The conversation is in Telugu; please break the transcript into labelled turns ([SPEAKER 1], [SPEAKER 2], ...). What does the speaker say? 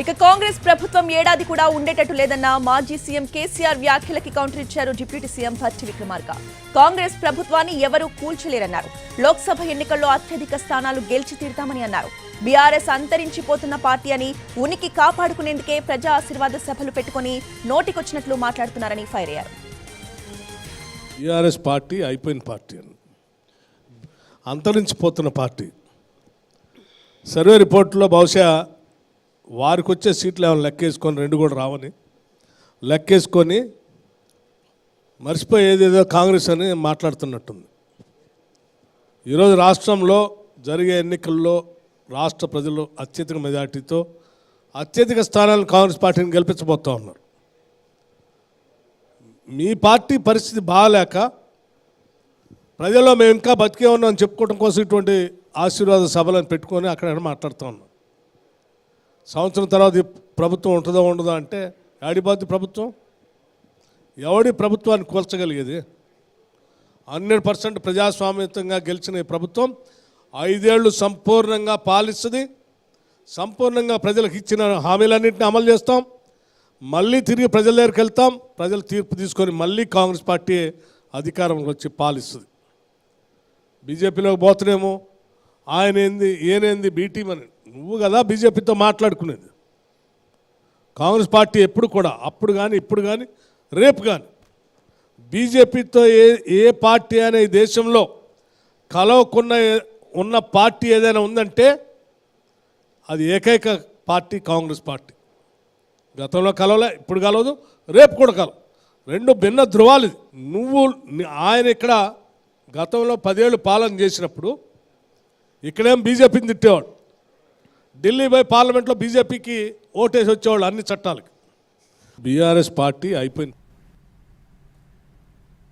[SPEAKER 1] ఇక కాంగ్రెస్ ప్రభుత్వం ఏడాది కూడా ఉండేటట్టు లేదన్న మాజీ సీఎం కేసీఆర్ వ్యాఖ్యలకి కౌంటర్ ఇచ్చారు డిప్యూటీ సీఎం భట్టి విక్రమార్క. కాంగ్రెస్ ప్రభుత్వాన్ని ఎవరూ కూల్చలేరన్నారు. లోక్సభ ఎన్నికల్లో అత్యధిక స్థానాలు గెలిచి తీరుతామని అన్నారు. బీఆర్ఎస్ అంతరించిపోతున్న పార్టీ అని ఉనికి కాపాడుకునేందుకే ప్రజా ఆశీర్వాద సభలు పెట్టుకుని నోటికొచ్చినట్లు మాట్లాడుతున్నారని ఫైర్ అయ్యారు.
[SPEAKER 2] బీఆర్ఎస్ పార్టీ అయిపోయిన పార్టీ అని, అంతరించిపోతున్న పార్టీ. సర్వే రిపోర్టులో బహుశా వారికి వచ్చే సీట్లు ఏమైనా లెక్కేసుకొని 2 కూడా రావని లెక్కేసుకొని మర్చిపోయేదేదో కాంగ్రెస్ అని మాట్లాడుతున్నట్టుంది. ఈరోజు రాష్ట్రంలో జరిగే ఎన్నికల్లో రాష్ట్ర ప్రజలు అత్యధిక మెజార్టీతో అత్యధిక స్థానాలను కాంగ్రెస్ పార్టీని గెలిపించబోతూ ఉన్నారు. మీ పార్టీ పరిస్థితి బాగాలేక ప్రజల్లో మేము ఇంకా బతికే ఉన్నామని చెప్పుకోవడం కోసం ఇటువంటి ఆశీర్వాద సభలను పెట్టుకొని అక్కడ మాట్లాడుతూ ఉన్నాం. సంవత్సరం తర్వాత ప్రభుత్వం ఉంటుందో ఉండదో అంటే ఏడిపోద్ది ప్రభుత్వం? ఎవడి ప్రభుత్వాన్ని కూల్చగలిగేది? 100% ప్రజాస్వామ్యతంగా గెలిచిన ఈ ప్రభుత్వం 5 ఏళ్ళు సంపూర్ణంగా పాలిస్తుంది. సంపూర్ణంగా ప్రజలకు ఇచ్చిన హామీలన్నింటినీ అమలు చేస్తాం. మళ్ళీ తిరిగి ప్రజల దగ్గరికి వెళ్తాం. ప్రజలు తీర్పు తీసుకొని మళ్ళీ కాంగ్రెస్ పార్టీ అధికారంలోకి వచ్చి పాలిస్తుంది. బీజేపీలోకి పోతున్నామో ఆయన ఏంది ఈయనేంది బీటీం అని నువ్వు కదా బీజేపీతో మాట్లాడుకునేది. కాంగ్రెస్ పార్టీ ఎప్పుడు కూడా అప్పుడు కానీ ఇప్పుడు కానీ రేపు కానీ బీజేపీతో ఏ పార్టీ అనే ఈ దేశంలో ఉన్న పార్టీ ఏదైనా ఉందంటే అది ఏకైక పార్టీ కాంగ్రెస్ పార్టీ. గతంలో కలవలే, ఇప్పుడు కలవదు, రేపు కూడా కలవు. 2 భిన్న ధృవాలు. ఆయన ఇక్కడ గతంలో 10 ఏళ్ళు పాలన చేసినప్పుడు ఇక్కడేం బీజేపీని తిట్టేవాడు. ఢిల్లీ పోయి పార్లమెంట్లో బీజేపీకి ఓటేసి వచ్చేవాళ్ళు అన్ని చట్టాలకి. బీఆర్ఎస్ పార్టీ అయిపోయింది.